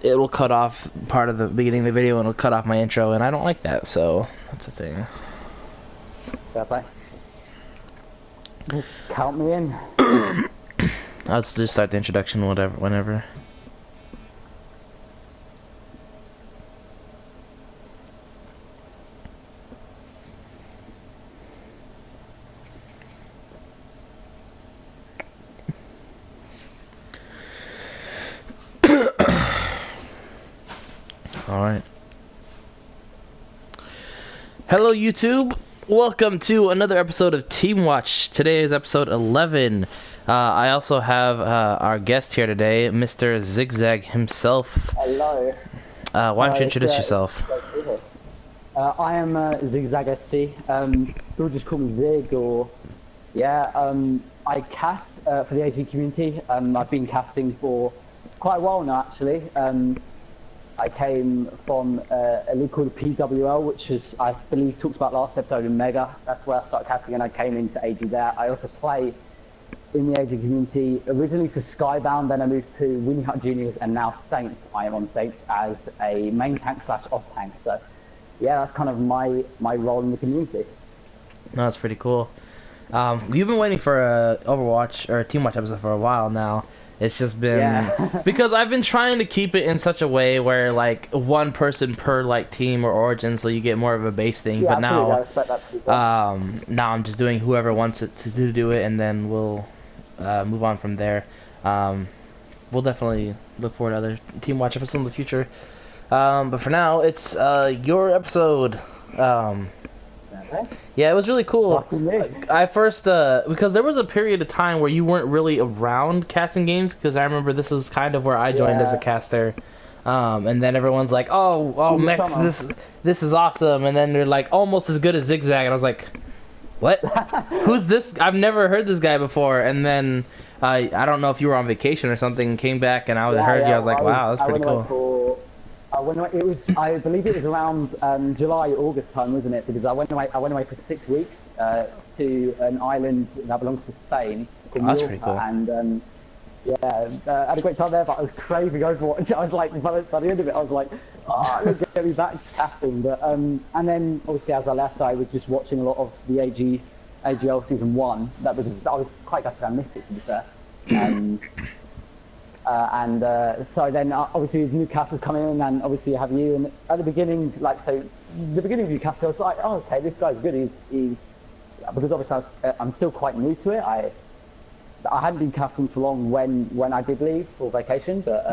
it'll cut off part of the beginning of the video and it'll cut off my intro, and I don't like that, so that's the thing. Fair play. Just count me in. I'll just start the introduction whenever. Alright. Hello YouTube! Welcome to another episode of Teamwatch. Today is episode 11. I also have our guest here today, Mr. ZigZag himself. Hello. Why don't you introduce yourself? I am ZigZag SC. People just call me Zig, or I cast for the AG community. I've been casting for quite a while now, actually. I came from a league called PWL, which is, I believe, talked about last episode in Mega. That's where I started casting, and I came into AG there. I also play in the AG community originally for Skybound, then I moved to Winnie Hut Juniors, and now Saints. I am on Saints as a main tank / off tank. So, yeah, that's kind of my role in the community. No, that's pretty cool. You've been waiting for a Overwatch or a Teamwatch episode for a while now. It's just been because I've been trying to keep it in such a way where like one person per like team or origin, so you get more of a base thing. Yeah, but now, I respect that now I'm just doing whoever wants it to do it, and then we'll move on from there. We'll definitely look forward to other Teamwatch episodes in the future. But for now, it's your episode. Yeah, it was really cool. I first, because there was a period of time where you weren't really around casting games, because I remember this is kind of where I joined as a caster. And then everyone's like, oh, Mex, this is awesome. And then they're like, almost as good as ZigZag. And I was like, what? Who's this? I've never heard this guy before. And then, I don't know if you were on vacation or something, came back and I heard you. I was like, wow, that's pretty cool. I believe it was around July, August time, wasn't it? Because I went away for 6 weeks to an island that belongs to Spain. That's pretty cool. And I had a great time there, but I was craving Overwatch. I was like, by the end of it, I was like, let's get me back to casting. But and then obviously as I left, I was just watching a lot of the AGL season 1. That because I was quite gutted I missed it, to be fair. So then obviously new casters come in, and obviously you have you, and at the beginning, the beginning of your cast, I was like, oh, okay, this guy's good. He's because obviously I'm still quite new to it. I hadn't been casting for long when I did leave for vacation, but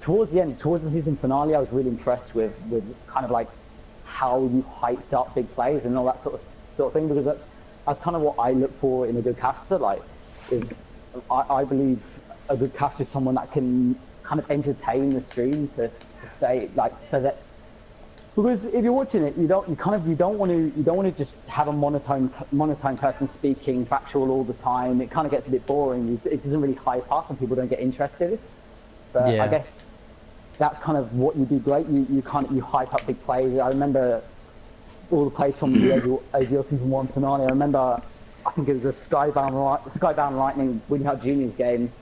towards the season finale, I was really impressed with kind of like how you hyped up big plays and all that sort of thing, because that's kind of what I look for in a good caster. Like, I believe a good caster is someone that can kind of entertain the stream to say, like, so that, because if you're watching it, you don't want to just have a monotone person speaking factual all the time. It kind of gets a bit boring. It doesn't really hype up, and people don't get interested. But I guess that's kind of what you do great. You hype up big plays. I remember all the plays from the AGL season 1 finale. I remember, I think it was a Skybound Lightning Winnie Hut Juniors game,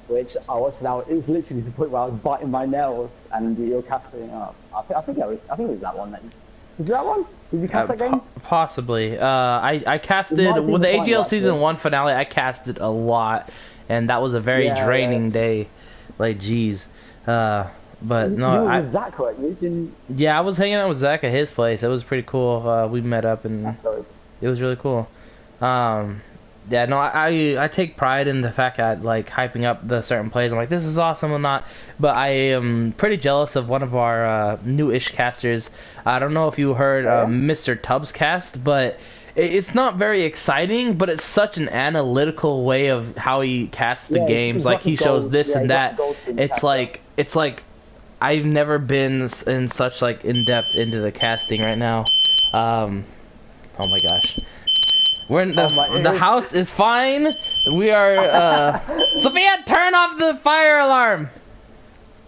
which I watched now. It was literally to the point where I was biting my nails, and you're casting up. I think it was that one then. Was it that one? Did you cast that game? Possibly. I casted with the AGL season 1 finale. I casted a lot, and that was a very draining day. Like, geez. But no, you were with Zach, right? You didn't... Yeah, I was hanging out with Zach at his place. It was pretty cool. We met up, and it was really cool. Yeah, no, I take pride in the fact that, like, hyping up the certain plays. I'm like, this is awesome or not. But I am pretty jealous of one of our new-ish casters. I don't know if you heard Mr. Tubbs cast, but it's not very exciting, but it's such an analytical way of how he casts the games. Like, he shows this and that. It's like I've never been in such, like, in-depth into the casting right now. Oh my gosh. We're in the house is fine. We are Sophia, turn off the fire alarm.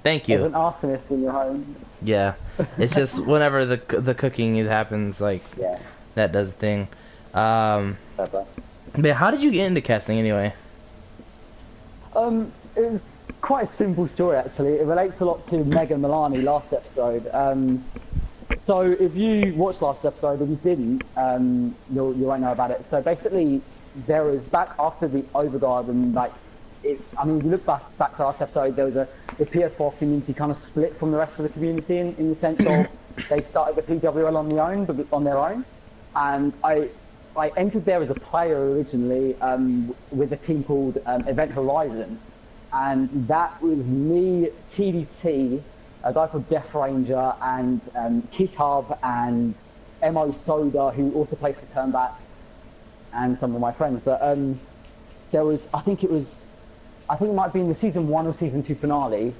Thank you. There's an arsonist in your home. Yeah. It's just whenever the cooking happens, like, that does the thing. But how did you get into casting anyway? It was quite a simple story actually. It relates a lot to Meg and Milani last episode. So if you watched last episode, if you didn't, you won't know about it. So basically, there was back after the Overguard and like, I mean, if you look back to last episode, there was the PS4 community kind of split from the rest of the community in the sense of they started the PWL on their own, and I entered there as a player originally with a team called Event Horizon, and that was me, TDT, a guy called Death Ranger, and Kitab and Mo Soda, who also plays for Turnback, and some of my friends. But there was, I think it might have been the season 1 or season 2 finale.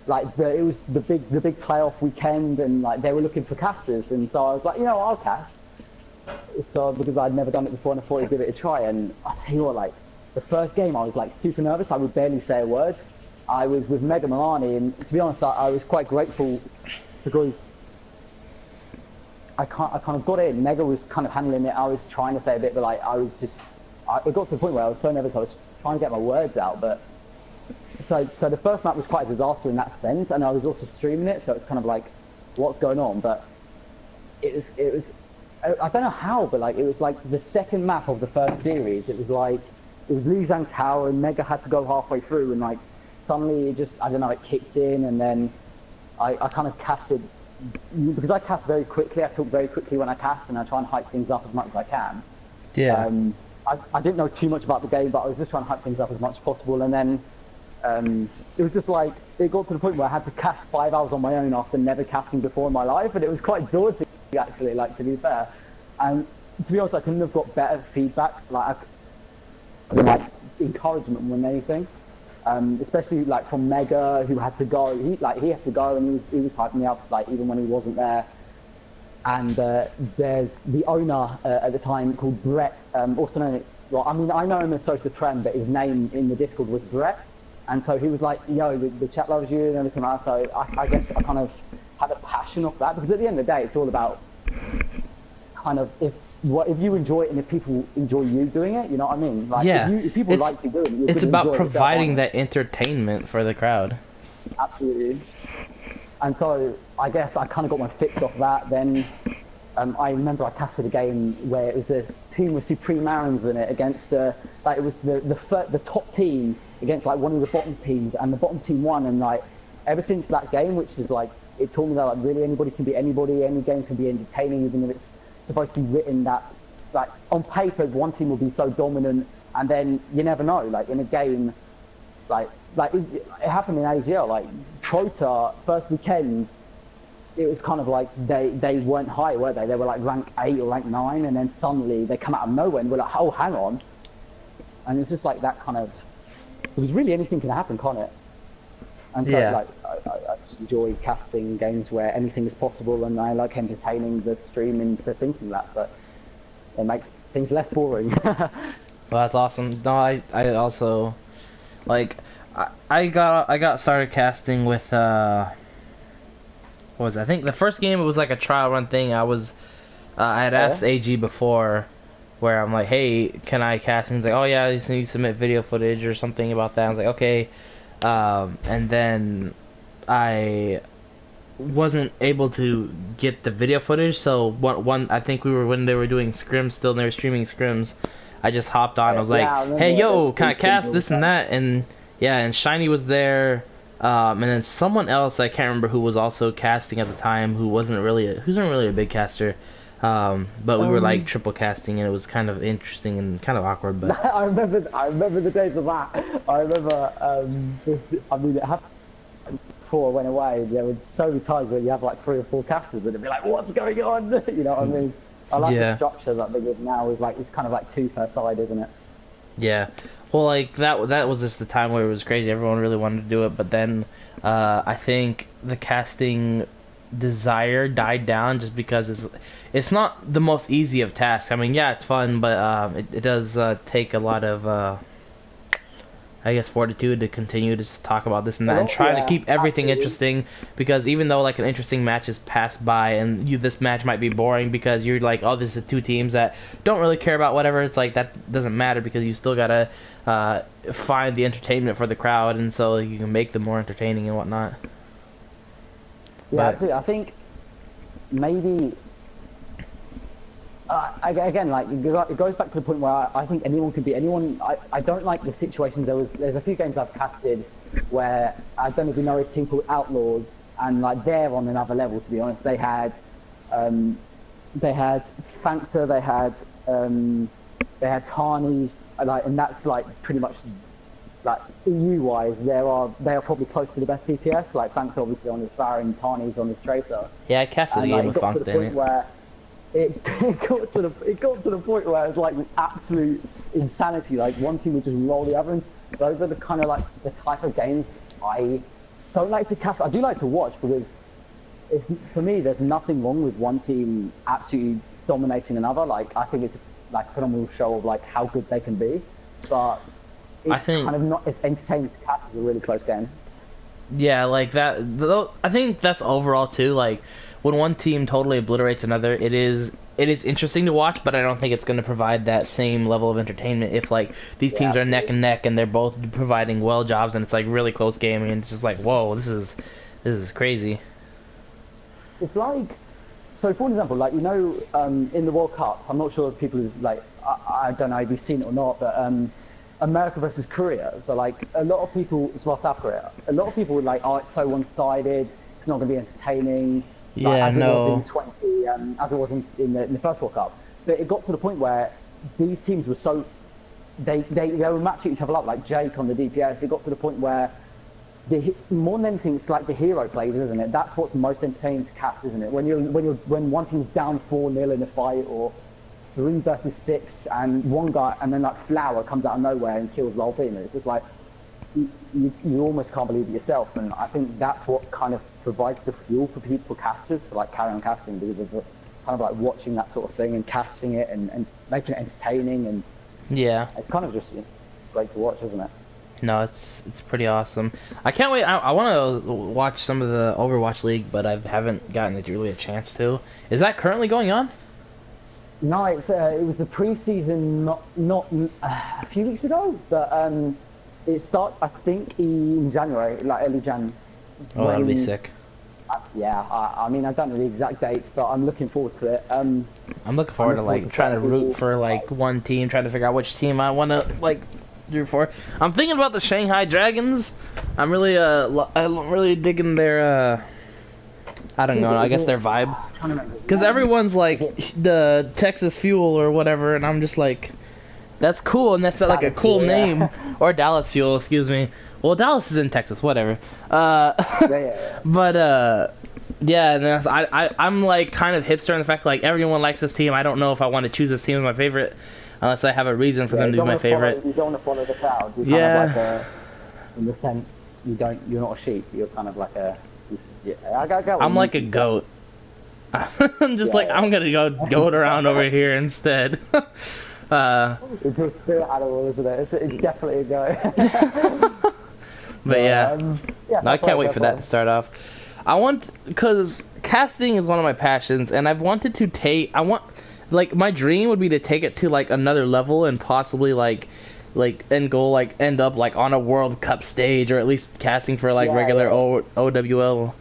Like it was the big playoff weekend, and like they were looking for casters, and so I was like, I'll cast. So because I'd never done it before, and I thought I'd give it a try. And I tell you what, like the first game, I was like super nervous. I would barely say a word. I was with Mega Milani, and to be honest, I was quite grateful because I kind of got in. Mega was kind of handling it. I was trying to say a bit, but like it got to the point where I was so nervous. I was trying to get my words out, but so the first map was quite a disaster in that sense, and I was also streaming it, so it's kind of like, what's going on? But it was I don't know how, but like it was like the second map of the first series. It was Liu Zhang Tower, and Mega had to go halfway through, and like suddenly it just, I don't know, it kicked in, and then I kind of casted, because I cast very quickly. I talk very quickly when I cast, and I try and hype things up as much as I can. Yeah. I didn't know too much about the game, but I was just trying to hype things up as much as possible, and then it was just like, it got to the point where I had to cast 5 hours on my own after never casting before in my life, and it was quite daunting actually, like, to be fair. And to be honest, I couldn't have got better feedback, like encouragement more than anything, especially like from Mega, who had to go. He had to go, and he was hyping me up, like even when he wasn't there. And there's the owner at the time called Brett, also known, well, I mean, I know him as Sosa Trem, but his name in the Discord was Brett. And so he was like, yo, the chat loves you and everything like that. So I guess I kind of had a passion off that, because at the end of the day, it's all about kind of if you enjoy it and if people enjoy you doing it, you know what I mean? Like, yeah. If people like you doing it, it's about providing that entertainment for the crowd. Absolutely. And so I guess I kind of got my fix off that. Then I remember I casted a game where it was a team with Supreme Marins in it against like it was the top team against like one of the bottom teams, and the bottom team won. And like ever since that game, which is like, it taught me that like really anybody can be anybody, any game can be entertaining, even if it's supposed to be written that like on paper one team will be so dominant, and then you never know, like in a game, like it happened in AGL, like Trota first weekend, it was kind of like they weren't high, were they? They were like rank 8 or rank 9, and then suddenly they come out of nowhere and we're like, oh, hang on. And it's just like that kind of, because really anything can happen, can't it? And so like I just enjoy casting games where anything is possible, and I like entertaining the stream into thinking that, so it makes things less boring. Well, that's awesome. No, I also like I got started casting with what was it? I think the first game, it was like a trial run thing. I had asked AG before, where I'm like, hey, can I cast? And he's like, oh yeah, you need to submit video footage or something about that. I was like, okay. And then I wasn't able to get the video footage, so I think when they were doing scrims still, and they were streaming scrims, I just hopped on. I was like, hey yo, can I cast this and that? And yeah, and Shiny was there, and then someone else, I can't remember who, was also casting at the time, who wasn't really a big caster. But we were like triple casting, and it was kind of interesting and kind of awkward. But I remember the days of that. I remember, I mean, it happened before I went away. There were so many times where you have like 3 or 4 casters, and it'd be like, what's going on? You know what I mean? I like the structure that they give now. Is like, it's kind of like 2 per side, isn't it? Yeah. Well, like that was just the time where it was crazy. Everyone really wanted to do it, but then I think the casting desire died down, just because it's not the most easy of tasks. I mean, yeah, it's fun, but it does take a lot of I guess fortitude to continue to just talk about this and that Well, and try to yeah, keep everything absolutely. interesting, because even though like an interesting match is passed by and this match might be boring because you're like, oh, this is two teams that don't really care about whatever, it's like that doesn't matter because you still gotta find the entertainment for the crowd, and so you can make them more entertaining and whatnot. Yeah, But absolutely. I think maybe again, like it goes back to the point where I think anyone can beat anyone. I don't like the situations. There's a few games I've casted where I don't know if you know a team called Outlaws, and like they're on another level. To be honest, they had Factor, they had Tarnies, like, and that's like pretty much like EU wise, they are probably close to the best DPS. Like Factor obviously on his Farah and Tarnies on his Tracer. yeah, I casted a And game like, it with got to Funk the in point it. where it got to the point where it's like absolute insanity. Like one team would just roll the other. And those are the kind of like the type of games I don't like to cast. I do like to watch because it's, for me, there's nothing wrong with one team absolutely dominating another. Like I think it's like a phenomenal show of like how good they can be, but I it's think kind of not as entertaining to cast as a really close game. Yeah, like that. I think that's overall too. Like when one team totally obliterates another, it is interesting to watch, but I don't think it's going to provide that same level of entertainment if like these Yeah, teams are neck absolutely. and neck and they're both providing well jobs and it's like really close game and it's just like, whoa, this is crazy. It's like, so for example, like in the World Cup, I'm not sure if people like I don't know if you've seen it or not, but America versus Korea. So like a lot of people, well, South Korea, a lot of people were like, oh, it's so one-sided. It's not going to be entertaining, like Yeah, as it was in no. 20, as it was in the first World Cup. But it got to the point where these teams were so they were matching each other up, like Jake on the DPS. It got to the point where more than anything, it's like the hero plays, isn't it? That's what's most entertaining to cast, isn't it? When one team's down 4-0 in a fight, or 3 versus 6, and one guy, and then like Flower comes out of nowhere and kills the whole team. And it's just like you almost can't believe it yourself. And I think that's what kind of provides the fuel for people, casters, to like carry on casting because of kind of like watching that sort of thing and casting it and making it entertaining. And Yeah. it's kind of just great to watch, isn't it? No, it's pretty awesome. I can't wait. I want to watch some of the Overwatch League, but I haven't gotten really a chance to. Is that currently going on? No, it was the pre-season not a few weeks ago, but it starts I think in January, like early Jan. Oh, that'll be sick. Yeah, I mean I don't know the exact dates, but I'm looking forward to it. I'm looking forward to like trying to root for like one team, trying to figure out which team I want to like root for. I'm thinking about the Shanghai Dragons. I'm really digging their I don't know, I guess their vibe. Because everyone's like the Texas Fuel or whatever, and I'm just like, that's cool, and that's like a cool name. Or Dallas Fuel, excuse me. Well, Dallas is in Texas, whatever. Yeah. But yeah, and that's, I'm like kind of hipster in the fact like everyone likes this team. I don't know if I want to choose this team as my favorite unless I have a reason for them to be my favorite. You don't want to follow the crowd. You're Yeah. kind of like in the sense you're not a sheep. You're kind of like a. Yeah, I get what I'm you like a mean. goat. I'm just like, I'm gonna go goat around over here instead. It's a spirit animal, isn't it? It's definitely a go. But yeah, Yeah, no, I can't wait for that to start off. Because casting is one of my passions, and I've wanted to like, my dream would be to take it to like another level and possibly end up like on a World Cup stage, or at least casting for like regular OWL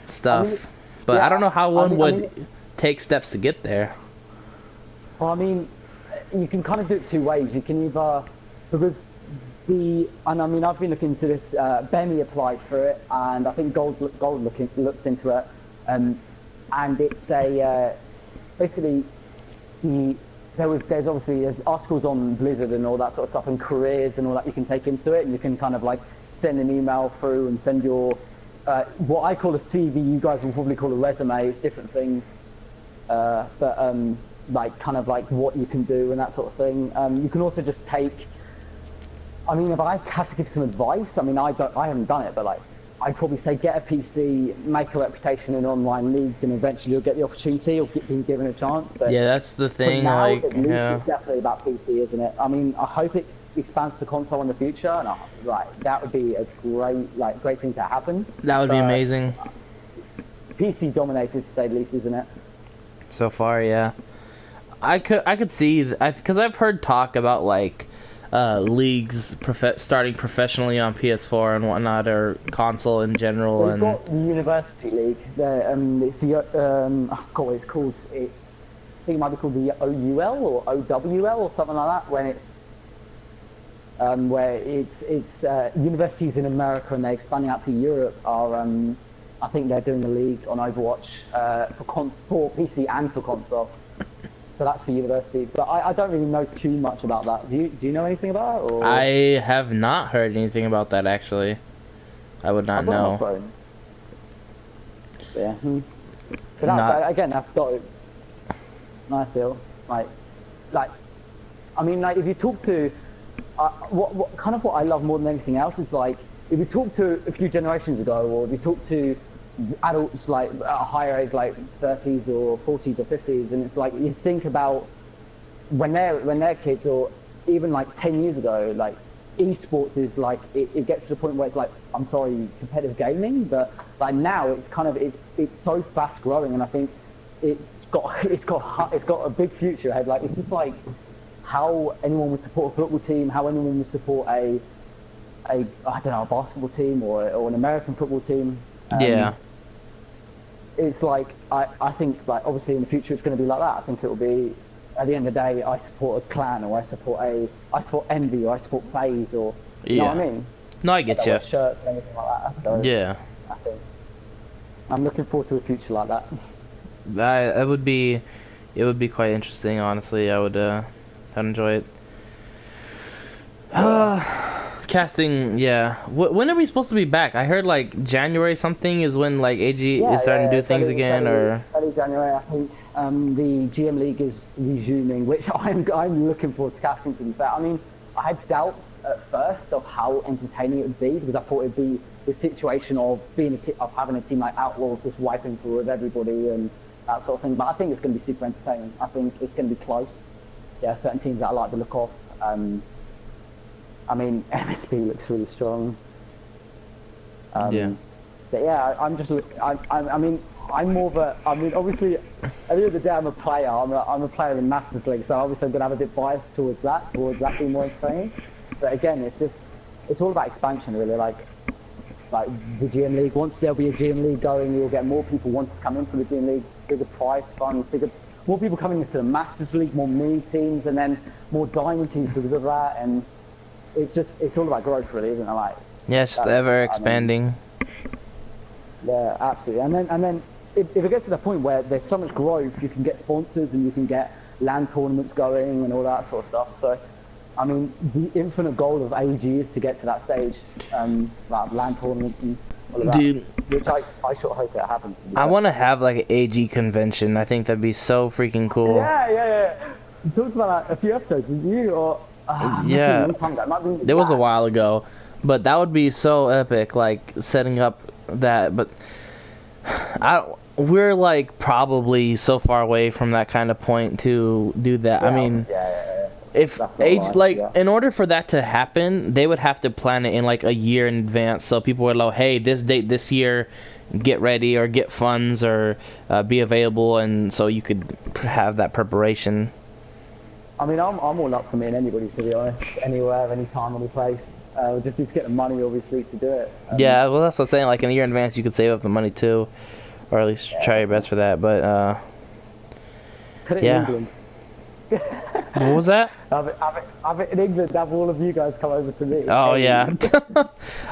stuff. I mean, but I don't know how one would I mean, take steps to get there. well, I mean, you can kind of do it two ways. You can either because and I mean I've been looking into this. Benny applied for it, and I think Gold looked into it, and it's a basically there's articles on Blizzard and all that sort of stuff, and careers and all that you can take into it, and you can kind of like send an email through and send your what I call a CV. You guys will probably call a resume. It's different things, but like kind of like what you can do and that sort of thing. You can also just take. I mean, if I had to give some advice, I mean, I haven't done it, but like, I'd probably say get a PC, make a reputation in online leagues, and eventually you'll get the opportunity or be given a chance. But yeah, that's the thing. now, Like, at least yeah. it's definitely about PC, isn't it? I mean, I hope it. expands to console in the future, and that would be a great thing to happen. That would be amazing. It's PC dominated, to say the least, isn't it? So far, yeah. I could see, because I've heard talk about like leagues starting professionally on PS4 and whatnot, or console in general. We've got the University League. It's the I forgot what it's called. I think it might be called the OUL or OWL or something like that. When where it's universities in America and they're expanding out to Europe are I think they're doing a league on Overwatch for PC and for console. So that's for universities, but I don't really know too much about that. Do you know anything about it? Or? I have not heard anything about that, actually. I would not know. But yeah. But again, that's dope. Nice deal. Like, I mean, like if you talk to, what I love more than anything else is like if you talk to a few generations ago, or if you talk to adults like at a higher age, like 30s or 40s or 50s, and it's like you think about when they're kids, or even like 10 years ago, like esports is like it gets to the point where it's like, I'm sorry, competitive gaming, but like now it's kind of it's so fast growing, and I think it's got a big future ahead. Like it's just like how anyone would support a football team, how anyone would support a I don't know, a basketball team or an American football team. Yeah. It's like I think like obviously in the future it's going to be like that. I think it will be at the end of the day I support a clan, or I support Envy, or I support FaZe, or you know what I mean? No, I get you. Shirts and everything like that. So, yeah. I think I'm looking forward to a future like that. It would be quite interesting, honestly. I'd enjoy it. Casting, yeah. When are we supposed to be back? I heard like January something is when like AG is starting to do things again, or early January. I think the GM League is resuming, which I'm looking forward to casting. To be fair, I mean, I had doubts at first of how entertaining it would be, because I thought it'd be the situation of having a team like Outlaws just wiping through with everybody and that sort of thing. But I think it's going to be super entertaining. I think it's going to be close. Yeah, certain teams that I like the look of. I mean, MSB looks really strong. Yeah. But yeah, I mean, I'm more of a. I mean, obviously, at the end of the day, I'm a player. I'm a player in Masters League, so obviously I'm gonna have a bit biased towards that being more exciting. But again, it's all about expansion, really. Like the GM League. Once there'll be a GM League going, you'll get more people want to come in for the GM League, bigger prize funds, more people coming into the Masters League, more mini teams, and then more diamond teams because of that. And it's all about growth, really, isn't it? Like, yeah, it's just ever expanding. Yeah, absolutely. And then if it gets to the point where there's so much growth, you can get sponsors and you can get land tournaments going and all that sort of stuff. So, I mean, the infinite goal of AG is to get to that stage, like land tournaments and all of that. Dude, which I sure hope that happens. I want to have like an AG convention. I think that'd be so freaking cool. Yeah. You talked about that a few episodes, didn't you? Or yeah, there was a while ago, but that would be so epic, like setting up that. But we're like probably so far away from that kind of point to do that. Yeah, I mean, if in order for that to happen, they would have to plan it in like a year in advance, so people would know, hey, this date this year, get ready or get funds or be available, and so you could have that preparation. I mean, I'm all up for me and anybody, to be honest. Anywhere, anytime, any place. We just need to get the money, obviously, to do it. Yeah, well, that's what I'm saying. Like, in a year in advance, you could save up the money, too. Or at least try your best for that. But, Put it in England. What was that? Have it in England. Have all of you guys come over to me. Oh, yeah.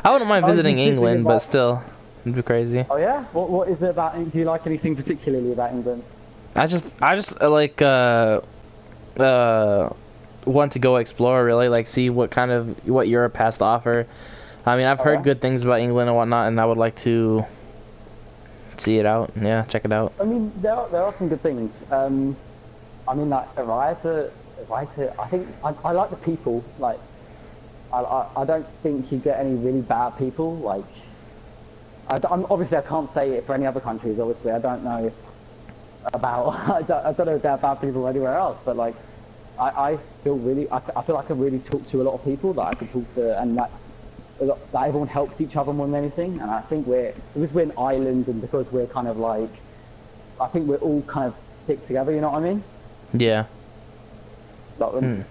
I wouldn't mind visiting England, but still. It'd be crazy. Oh, yeah? What is it about? Do you like anything particularly about England? I just like, want to go explore, really, like see what Europe has to offer. I mean, I've heard good things about England and whatnot, and I would like to see it out. Yeah, check it out. I mean, there are some good things. I mean, like if I had to, I think I like the people. Like, I don't think you get any really bad people. Like, obviously I can't say it for any other countries. Obviously, I don't know about. I don't know if there are bad people anywhere else, but like, I feel really, I feel like I really talk to a lot of people that I can talk to, and that everyone helps each other more than anything. And I think because we're an island, and because we're kind of like, I think we're all kind of stick together. You know what I mean? Yeah.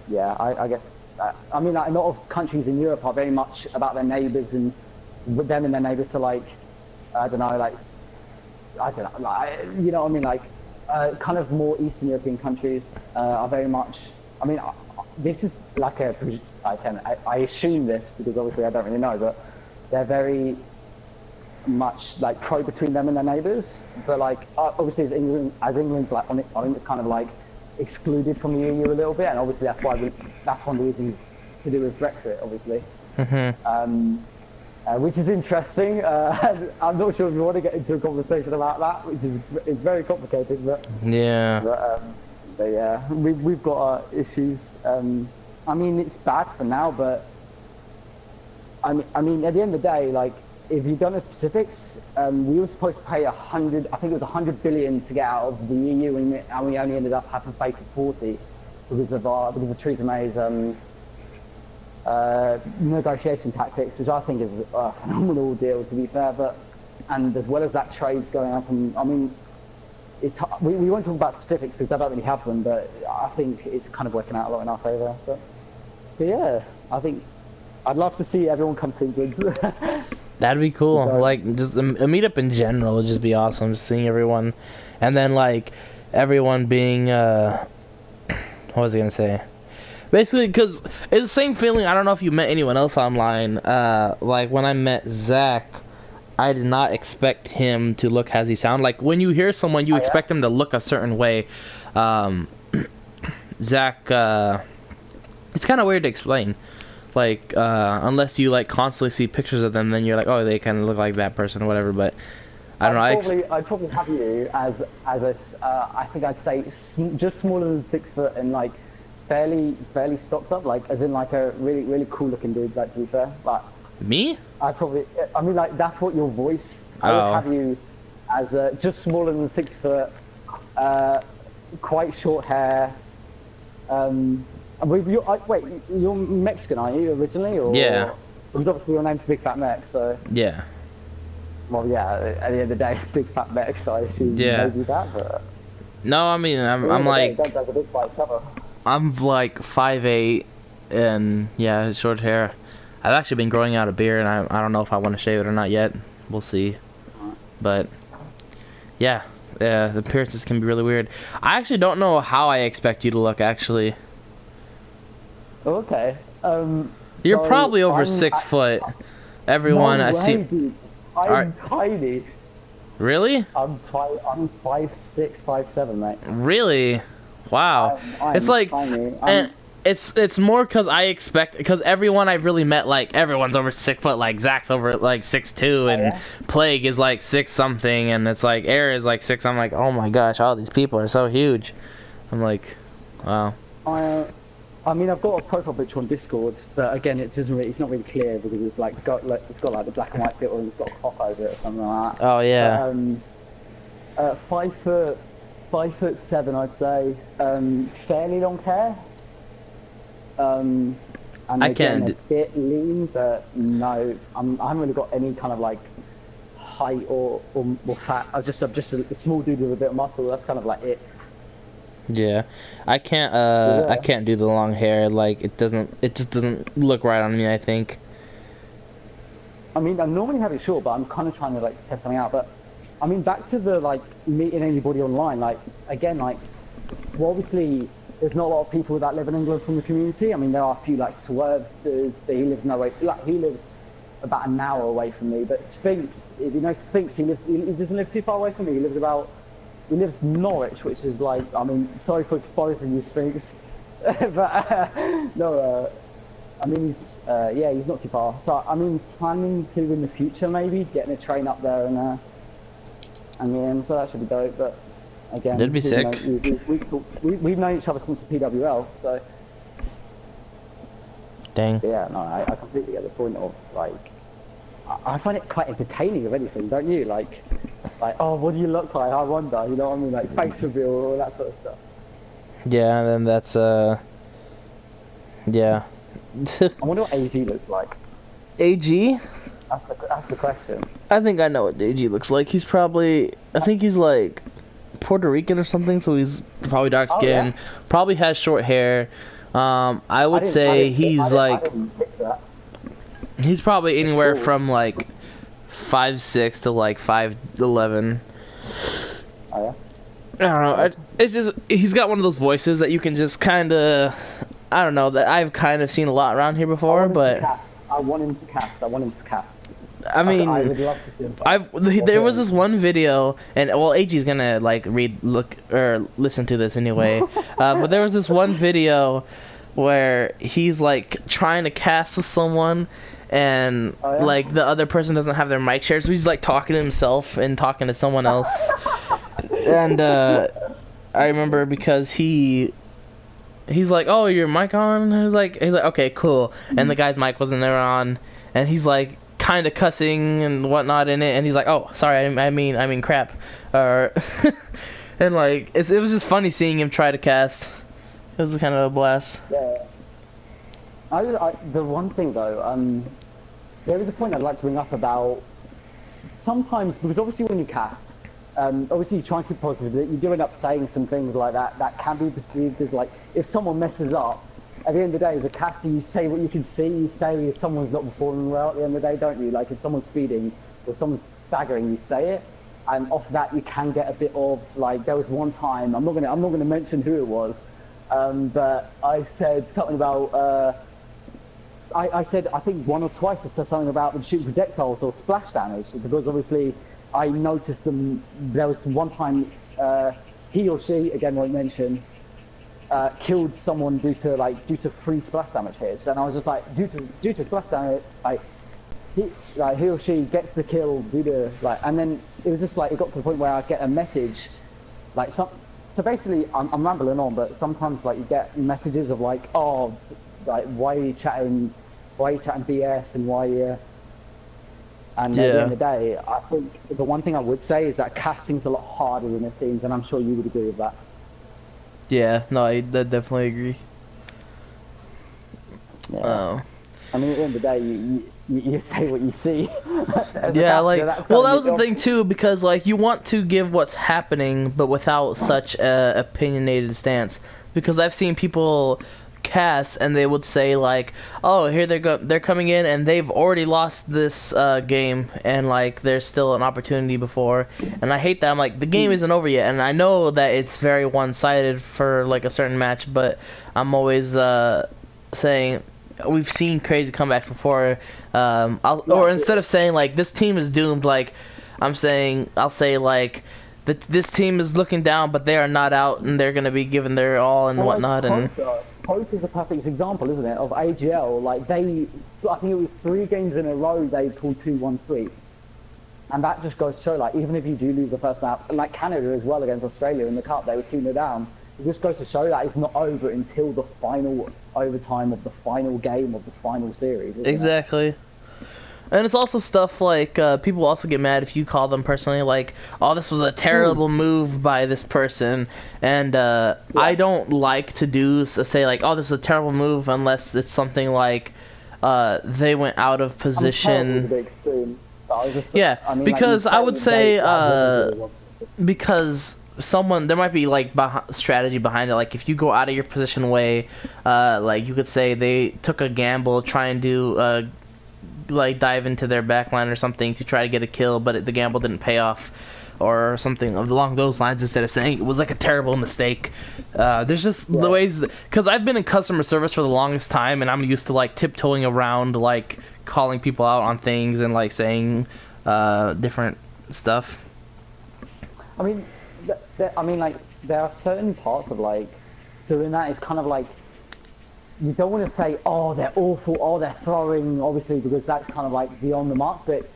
Yeah, I guess. I mean, like, a lot of countries in Europe are very much about their neighbours, and with them and their neighbours are like, I don't know, like, I don't know, like, you know what I mean, like, kind of more Eastern European countries are very much. I mean, this is like I assume this because obviously I don't really know, but they're very much like pro between them and their neighbours. But like, obviously as England's like on its own, it's kind of like excluded from the EU a little bit, and obviously that's why that's one of the reasons to do with Brexit, obviously. Which is interesting. I'm not sure if we want to get into a conversation about that, which is very complicated. But yeah, but yeah, we've got our issues. I mean, it's bad for now, but I mean, at the end of the day, like, if you don't know specifics, we were supposed to pay 100. I think it was 100 billion to get out of the EU, and we only ended up having to pay for 40 because of Theresa May's negotiation tactics, which I think is a phenomenal deal, to be fair. And as well as that, trade's going up, and I mean, we won't talk about specifics because I don't really have them, but I think it's kind of working out a lot in our favour. But yeah, I think I'd love to see everyone come to England. that'd be cool. Like, just a meetup in general would just be awesome. Just seeing everyone, and then like everyone being what was I gonna say? Basically, because it's the same feeling. I don't know if you met anyone else online. Like when I met Zach, I did not expect him to look as he sound. Like when you hear someone, you expect him to look a certain way. Zach, it's kind of weird to explain. Like unless you like constantly see pictures of them, then you're like, oh, they kind of look like that person or whatever. But I don't know. I'd probably have you as a I think I'd say just smaller than 6 foot and like fairly stocked up, like as in like a really cool looking dude. Like, to be fair, but Me? I mean, like, that's what your voice. I would have you as just smaller than 6 foot, quite short hair. Wait, you're Mexican, are you originally? Or, Yeah. Because obviously your name's Big Fat Mex, so. Yeah. Well, yeah. At the end of the day, it's Big Fat Mex, so I assume maybe that. But No, I mean, I'm like, don't take a big bite cover. I'm like 5'8", and yeah, short hair. I've actually been growing out a beard, and I don't know if I want to shave it or not yet. We'll see. But yeah, the appearances can be really weird. I actually don't know how I expect you to look, actually. Okay. You're So probably over 6 foot. Everyone no I way, see. Dude. I'm tiny. Really? I'm 5'6", 5'7", mate. Really? Wow. I'm It's like, tiny. and it's more because everyone I've really met, like, everyone's over 6 foot. Like Zach's over like 6'2", and Plague is like 6 something, and it's like Air is like 6. I'm like, oh my gosh, all these people are so huge. I'm like, wow. I mean, I've got a profile picture on Discord, but again, it's not really clear because it's like it's got like the black and white bit, or it's got a clock over it or something like that. Oh yeah. But, 5'7", I'd say. Fairly long hair. And I again, can't a bit lean, but no, I haven't really got any kind of like height or fat. I'm just a small dude with a bit of muscle. That's kind of like it. Yeah, I can't do the long hair. Like it just doesn't look right on me, I think. I mean, I normally have it short, but I'm kind of trying to like test something out. But I mean, back to the like meeting anybody online. Like again, like well, obviously there's not a lot of people that live in England from the community. I mean, there are a few like Swervesters, but he lives he lives about an hour away from me. But Sphinx, if you know Sphinx, he doesn't live too far away from me. He lives Norwich, which is like, I mean, sorry for exposing you, Sphinx, but no, I mean, he's not too far. So, I mean, planning to in the future maybe getting a train up there and yeah, so that should be dope. But again, that'd be sick. We've known each other since the PWL, so. Dang. But yeah, no, I completely get the point of like, I find it quite entertaining, if anything, don't you? Like, oh, what do you look like? I wonder, you know what I mean? Like face reveal, all that sort of stuff. Yeah, and then that's Yeah. I wonder what AG looks like. AG? That's the question. I think I know what AG looks like. He's probably, I think he's like Puerto Rican or something, so he's probably dark Oh yeah. skinned, probably has short hair. I would say he's I like, didn't pick that. he's probably It's anywhere cool. from like 5'6" to like 5'11". Oh yeah. I don't know. Nice. It's just he's got one of those voices that you can just kind of, I don't know, that I've kind of seen a lot around here before, but I want him to cast. I want him to cast. I mean, I would love to see him. there was this one video, and well, AG's gonna like look or listen to this anyway. But there was this one video where he's like trying to cast with someone, and Oh, yeah? like the other person doesn't have their mic shared, so he's like talking to himself and talking to someone else. And I remember because he's like, "Oh, your mic on?" And he's like, "Okay, cool." And the guy's mic wasn't there on, and he's like kind of cussing and whatnot in it, and he's like, "Oh, sorry, I mean crap," or and like it was just funny seeing him try to cast. It was kind of a blast. Yeah. The one thing though, there is a point I'd like to bring up about sometimes, because obviously when you cast, obviously you try and keep positive, that you do end up saying some things like that can be perceived as like, if someone messes up, at the end of the day as a caster you say what you can see, you say if someone's not performing well at the end of the day, don't you? Like if someone's speeding or someone's staggering, you say it, and off that you can get a bit of like, there was one time, I'm not gonna mention who it was, but I said something about, I said, I think one or twice I said something about them shooting projectiles or splash damage, because obviously I noticed them, there was one time he or she, again won't mention, killed someone due to 3 splash damage hits, and I was just like, due to splash damage, he or she gets the kill due to and then it was just like, it got to the point where I get a message, so basically I'm rambling on, but sometimes like you get messages of like, oh, like why are you chatting BS and why you. And at the end of the day, I think the one thing I would say is that casting's a lot harder than it seems, and I'm sure you would agree with that. Yeah, no, I definitely agree. Yeah. I mean, at the end of the day, you say what you see. Yeah, like, well, that was the thing too, because like you want to give what's happening, but without such a opinionated stance. Because I've seen people cast and they would say like, oh, here they're coming in and they've already lost this game, and like there's still an opportunity before, and I hate that. I'm like, the game isn't over yet, and I know that it's very one-sided for like a certain match, but I'm always saying we've seen crazy comebacks before, or instead of saying like this team is doomed, like I'll say like this team is looking down, but they are not out, and they're gonna be giving their all and whatnot. And Coach is a perfect example, isn't it, of AGL? Like I think it was 3 games in a row they pulled 2-1 sweeps, and that just goes to show, like, even if you do lose the first map, like Canada as well against Australia in the cup, they were 2-0 down. It just goes to show that it's not over until the final overtime of the final game of the final series. Exactly. It? And it's also stuff like, people also get mad if you call them personally, like, oh, this was a terrible move by this person, and I don't like to say like, oh, this is a terrible move, unless it's something like they went out of position. Yeah, I mean, because I would say because there might be like strategy behind it. Like if you go out of your position way, like you could say they took a gamble trying to like dive into their backline or something to try to get a kill, but the gamble didn't pay off, or something along those lines, instead of saying it was like a terrible mistake. There's just the ways, because I've been in customer service for the longest time, and I'm used to like tiptoeing around, like calling people out on things and like saying different stuff. I mean, like there are certain parts of like doing that is kind of like, you don't want to say, oh, they're awful, oh, they're throwing, obviously, because that's kind of like beyond the mark. But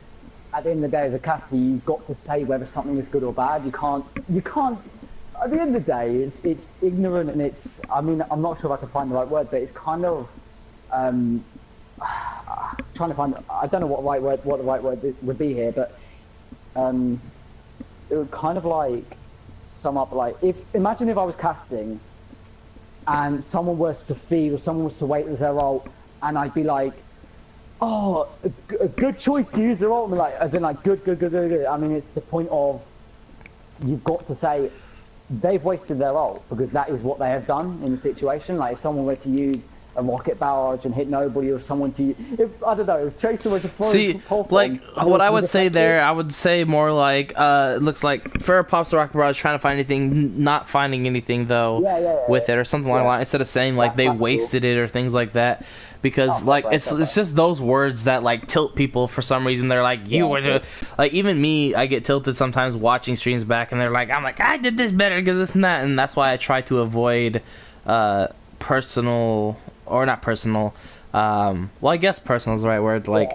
at the end of the day, as a caster, you've got to say whether something is good or bad. You can't. At the end of the day, it's ignorant, and it's. I mean, I'm not sure if I can find the right word, but it's kind of trying to find. I don't know what the right word would be here, but it would kind of like sum up like, imagine if I was casting, and someone was to feed or someone was to wait as their ult, and I'd be like, oh, a good choice to use their ult, like, as in like good. I mean, it's the point of you've got to say they've wasted their ult because that is what they have done in the situation. Like if someone were to use a rocket barrage and hit nobody, or someone to, I don't know, if Tracer were to throw like what I would say there, I would say more like it looks like Farrah pops the rocket barrage trying to find anything, not finding anything though with it or something like that, instead of saying like they wasted it or things like that, because like it's just those words that like tilt people for some reason. They're like like even me, I get tilted sometimes watching streams back, and they're like, I'm like, I did this better because this and that, and that's why I try to avoid personal, or not personal, well, I guess personal is the right word, like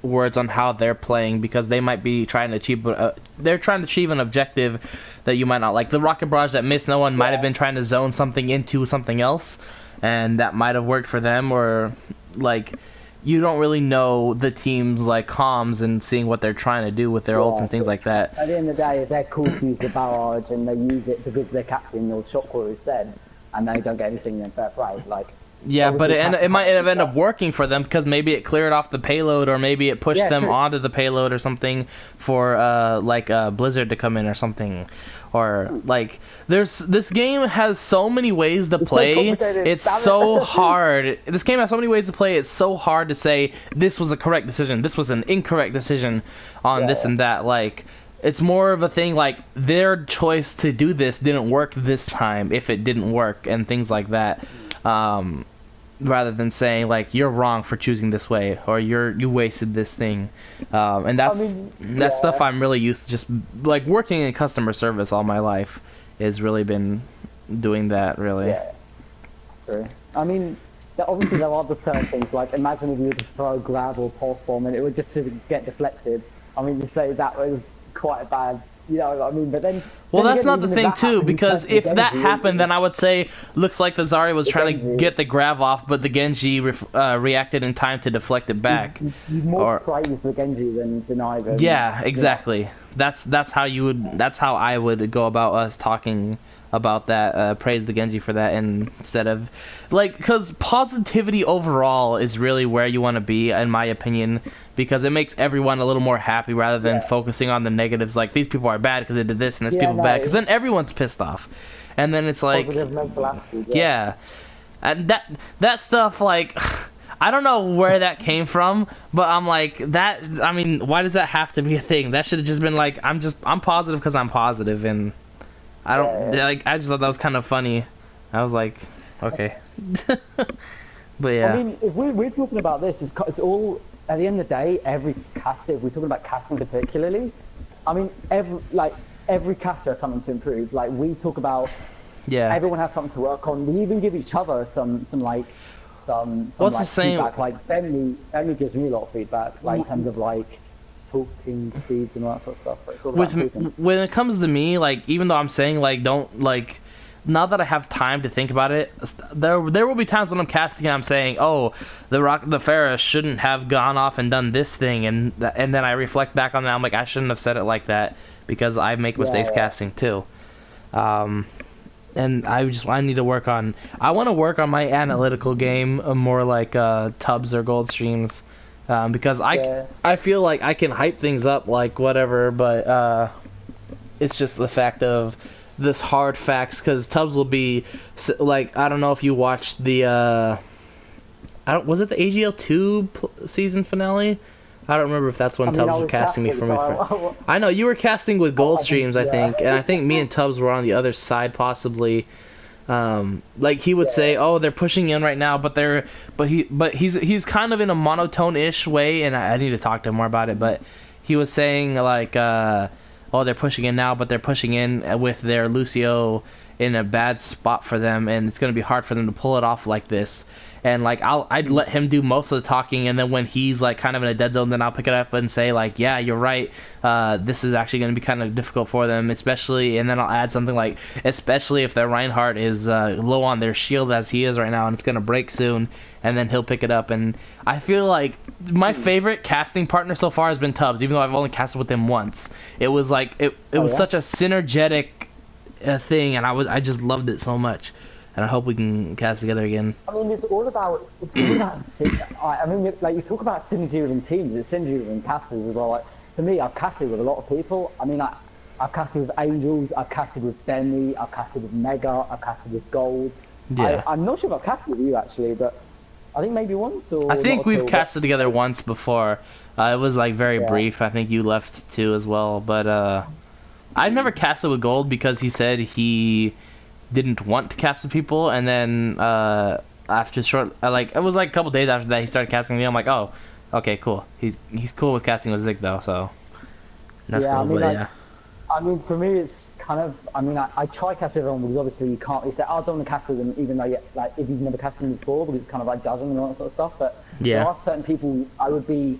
words on how they're playing, because they might be trying to achieve they're trying to achieve an objective that you might not like. The rocket barrage that missed no one might have been trying to zone something into something else, and that might have worked for them, or like you don't really know the team's like comms and seeing what they're trying to do with their ults and things like that. At the end of the day, if they're cool to use the barrage and they use it because their captain or shot caller said, and they don't get anything, then fair play. Like, yeah, but it might have ended up working for them because maybe it cleared off the payload, or maybe it pushed them onto the payload or something for like Blizzard to come in or something, or like this game has so many ways to play. It's so hard. This game has so many ways to play. It's so hard to say this was a correct decision, this was an incorrect decision on this and that. Like, it's more of a thing like their choice to do this didn't work this time, if it didn't work, and things like that. Rather than saying like you're wrong for choosing this way, or you wasted this thing, and that's stuff I'm really used to. Just like working in customer service all my life has really been doing that, really. Yeah, true. I mean, obviously there are the certain things, like imagine if you were to throw a grab or pulse bomb and it would just get deflected. I mean, you say that was quite a bad, you know what I mean? But then, well, that's not the thing too, because if that happened, then I would say looks like the Zarya was trying to get the grab off, but the Genji reacted in time to deflect it back. You more praise the Genji than either. Yeah, exactly. That's how I would go about us talking about that. Praise the Genji for that, and instead of like, because positivity overall is really where you want to be, in my opinion, because it makes everyone a little more happy rather than focusing on the negatives, like these people are bad because they did this and this people bad, because then everyone's pissed off, and then it's like and that stuff, like I don't know where that came from, but I'm like, that, I mean, why does that have to be a thing? That should have just been like, I'm positive because I'm positive, and I don't like, I just thought that was kind of funny. I was like, okay. But yeah, I mean, if we're talking about this, it's all, at the end of the day, every caster, if we're talking about casting particularly, I mean, every caster has something to improve. Like, we talk about, everyone has something to work on. We even give each other some what's the same feedback. Like Benny gives me a lot of feedback, like in terms of like talking speeds and all that sort of stuff. But it's all about when it comes to me, like, even though I'm saying like don't like, now that I have time to think about it, there will be times when I'm casting and I'm saying, oh, the Farrah shouldn't have gone off and done this thing, and then I reflect back on that, I'm like, I shouldn't have said it like that, because I make mistakes casting too. And I need to work on, I want to work on my analytical game more like Tubbs or Gold streams, because I feel like I can hype things up like whatever, but it's just the fact of this hard facts, because Tubbs will be like, I don't know if you watched the was it the AGL 2 season finale? I don't remember if that's when Tubbs was casting me for me. I know you were casting with Gold streams, I think, and I think me and Tubbs were on the other side possibly. Like he would say, "Oh, they're pushing in right now," but he's kind of in a monotone-ish way, and I need to talk to him more about it. But he was saying like, "Oh, they're pushing in now, but they're pushing in with their Lucio in a bad spot for them, and it's gonna be hard for them to pull it off like this." And like I'd let him do most of the talking, and then when he's like kind of in a dead zone, then I'll pick it up and say like, yeah, you're right, this is actually going to be kind of difficult for them, especially, and then I'll add something like, especially if their Reinhardt is low on their shield as he is right now, and it's going to break soon, and then he'll pick it up. And I feel like my favorite casting partner so far has been Tubbs, even though I've only casted with him once. It was like it was such a synergetic thing, and I just loved it so much. and I hope we can cast together again. I mean, I mean, like you talk about synergy within teams, it's synergy within casters as well. Like for me, I've casted with a lot of people. I mean, I've casted with Angels, I've casted with Benny, I've casted with Mega, I've casted with Gold. Yeah. I'm not sure if I've casted with you actually, but I think maybe once or I think not we've at all, casted together once before. It was like very brief. I think you left too as well, but I've never casted with Gold because he said he didn't want to cast with people, and then after short, like it was like a couple days after that, he started casting me. I'm like, oh, okay, cool. He's cool with casting with Zig though, so that's cool. I mean, But like, yeah, I mean, for me, it's kind of. I mean, I try cast with everyone because obviously you can't. You say, oh, I don't want to cast with them, even though like if you've never casted them before, because it's kind of like judging and all that sort of stuff. But there are certain people I would be.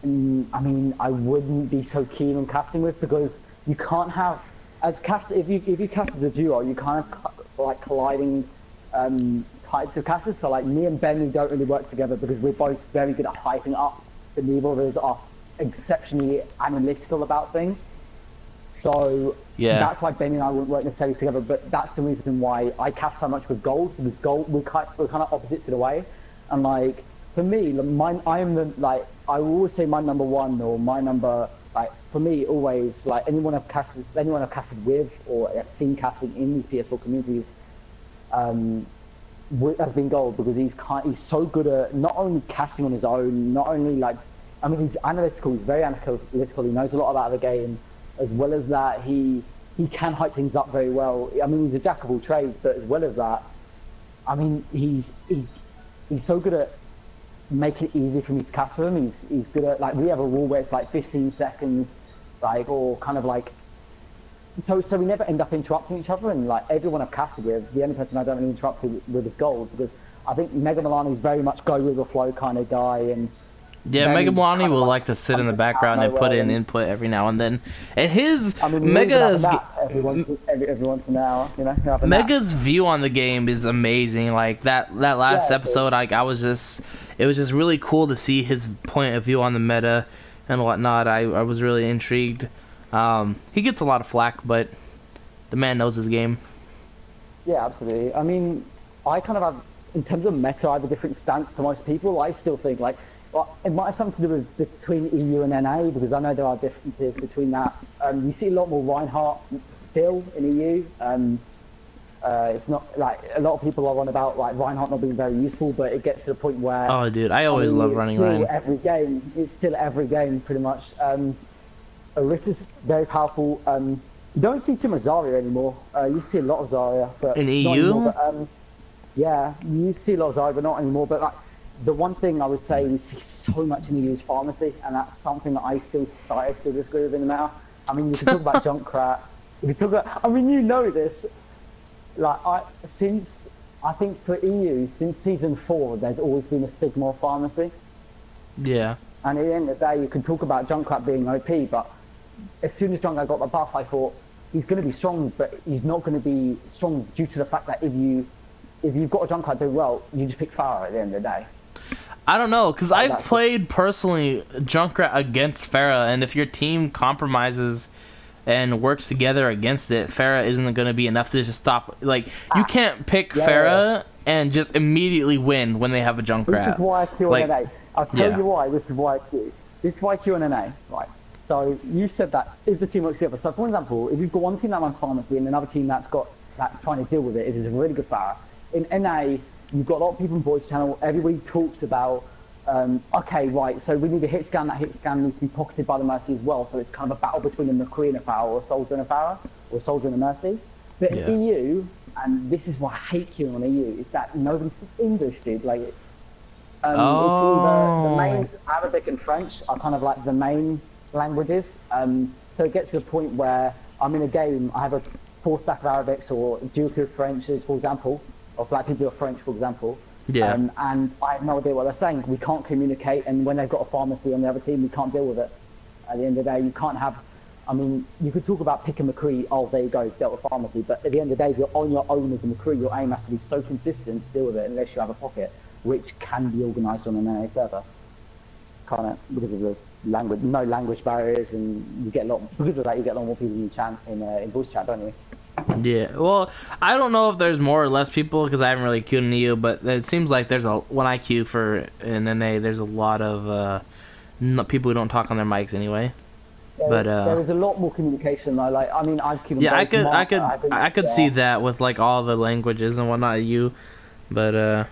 I mean, I wouldn't be so keen on casting with because you can't have as cast if you cast as a duo, you kind of like colliding types of casters. So like me and Benny don't really work together because we're both very good at hyping up, but neither of us are exceptionally analytical about things. So that's why Benny and I wouldn't work necessarily together. But that's the reason why I cast so much with Gold because Gold we're kind of opposites in a way, and like. For me, I am the like I will always say my number one or my number like for me always like anyone I've casted with or I've seen casting in these PS4 communities has been Gold because he's so good at not only casting on his own, not only like I mean he's analytical, he's very analytical, he knows a lot about the game, as well as that he can hype things up very well. I mean he's a jack of all trades, but as well as that, I mean he's so good at make it easy for me to cast with him. He's good at like we have a rule where it's like 15 seconds, like or kind of like so we never end up interrupting each other. And like everyone I've casted with, the only person I don't really interrupt with is Gold because I think Mega Milani is very much go with the flow kind of guy. And yeah, Mega Milani will like to sit in the background and put in input every now and then. And his Mega's every once in an hour, you know. Mega's view on the game is amazing. Like that last episode, like it was just really cool to see his point of view on the meta and whatnot. I was really intrigued. He gets a lot of flack, but the man knows his game. Yeah, absolutely. I mean, I kind of have, in terms of meta, I have a different stance to most people. I still think like. Well, it might have something to do with between EU and NA because I know there are differences between that. You see a lot more Reinhardt still in EU. It's not like a lot of people are on about like Reinhardt not being very useful, but it gets to the point where. Oh, dude, I always love running Reinhardt. It's still every game pretty much. Orisa's very powerful. You don't see too much Zarya anymore. You see a lot of Zarya, but in EU. But, yeah, you see a lot of Zarya, but not anymore. But like. The one thing I would say we see so much in the EU is pharmacy, and that's something that I still disagree with in the matter. I mean, you can talk about Junkrat. If you talk about, I mean, you know this. Like, I think for EU since season 4, there's always been a stigma of pharmacy. Yeah. And at the end of the day, you can talk about Junkrat being OP, but as soon as Junkrat got the buff, I thought he's going to be strong, but he's not going to be strong due to the fact that if you've got a Junkrat doing well, you just pick Pharah at the end of the day. I don't know, because I've played personally Junkrat against Pharah, and if your team compromises and works together against it, Pharah isn't going to be enough to just stop. Like, you can't pick Pharah and just immediately win when they have a Junkrat. This is why I Q on NA. I'll tell you why. This is why I Q. This is why I Q on NA. Right. So you said that if the team works together. So for example, if you've got one team that runs pharmacy and another team that's trying to deal with it, it is a really good Pharah. In NA. You've got a lot of people in voice channel. Everybody talks about, okay, right, so we need a hit scan. That hit scan needs to be pocketed by the Mercy as well. So it's kind of a battle between a McCree and a Pharah, or a Soldier and a Pharah, or a Soldier and a Mercy. But in EU, and this is why I hate queuing on EU, is that nobody speaks English, dude. Like, it's either the main Arabic and French are kind of like the main languages. So it gets to the point where I'm in a game, I have a 4 stack of Arabics or dual of Frenches, for example. Or black people are French, for example. Yeah. And I have no idea what they're saying. We can't communicate, and when they've got a pharmacy on the other team, we can't deal with it. At the end of the day, you can't have. I mean, you could talk about pick a McCree. Oh, there you go, dealt with pharmacy. But at the end of the day, if you're on your own as a McCree, your aim has to be so consistent to deal with it, unless you have a pocket, which can be organised on an NA server. Kind of because of the language, no language barriers, and you get a lot. Because of that, you get a lot more people in voice chat, don't you? Yeah, well, I don't know if there's more or less people because I haven't really queued in EU, but it seems like there's when I queue for an NA, there's a lot of people who don't talk on their mics anyway. But There is a lot more communication. I mean, I've given yeah, both. I could see that with like all the languages and whatnot you, but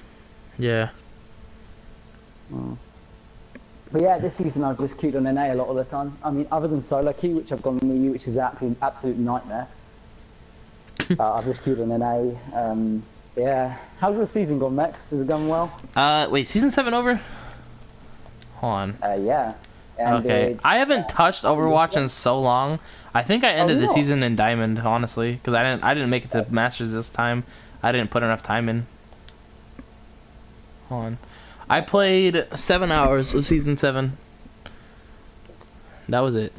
yeah. Mm. But yeah, this season I've just queued on NA a lot of the time. I mean, other than solo queue, which I've gone on EU, which is an absolute nightmare. I've just queued on NA. Yeah. How's your season gone, Max? Has it gone well? Wait, season 7 over? Hold on. Yeah. Okay, I haven't touched Overwatch in so long. I think I ended the season in Diamond, honestly, because I didn't make it to Masters this time. I didn't put enough time in. Hold on. I played 7 hours of season 7. That was it.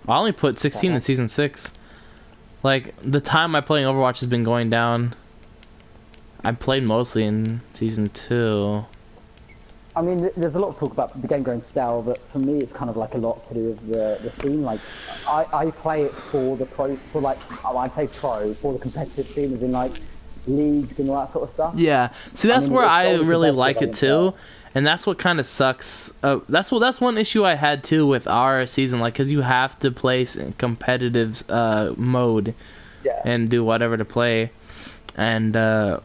I only put 16 in season 6. Like, the time I playing Overwatch has been going down. I played mostly in season 2. I mean, there's a lot of talk about the game going stale, but for me, it's kind of like a lot to do with the scene. Like, I play it for the pro, for like, I'd say pro, for the competitive scene, as in like leagues and all that sort of stuff. Yeah, see, that's where I really like it too, and that's what kind of sucks. That's one issue I had too with our season, like, because you have to play in competitive mode, and do whatever to play, and I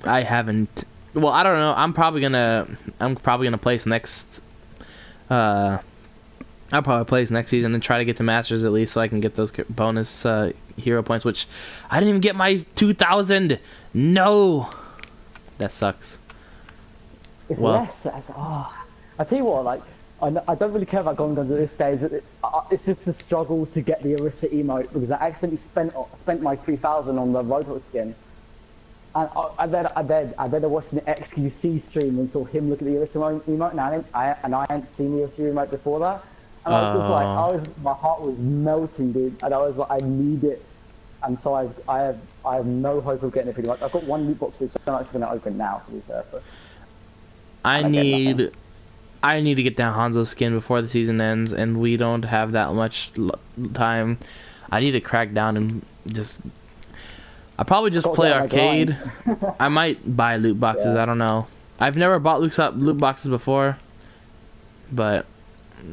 haven't. Well, I don't know. I'm probably gonna place next. I'll probably place next season and try to get to Masters at least so I can get those bonus hero points. Which I didn't even get my 2,000. No, that sucks. It's less. I tell you what, like I don't really care about Golden Guns at this stage. It's just the struggle to get the Orisa emote because I accidentally spent my 3,000 on the Roadhog skin. And I then watched an XQC stream and saw him look at the Orisa emote, and I hadn't seen the Orisa emote before that. And I was just like, my heart was melting, dude. And I was like, I need it. And so I have no hope of getting it. Like, I've got one loot box which I'm actually going to open now, to be fair. So. I need to get down Hanzo's skin before the season ends, and we don't have that much time. I need to crack down and just. I'll probably just play arcade. I might buy loot boxes. I don't know. I've never bought loot boxes before, but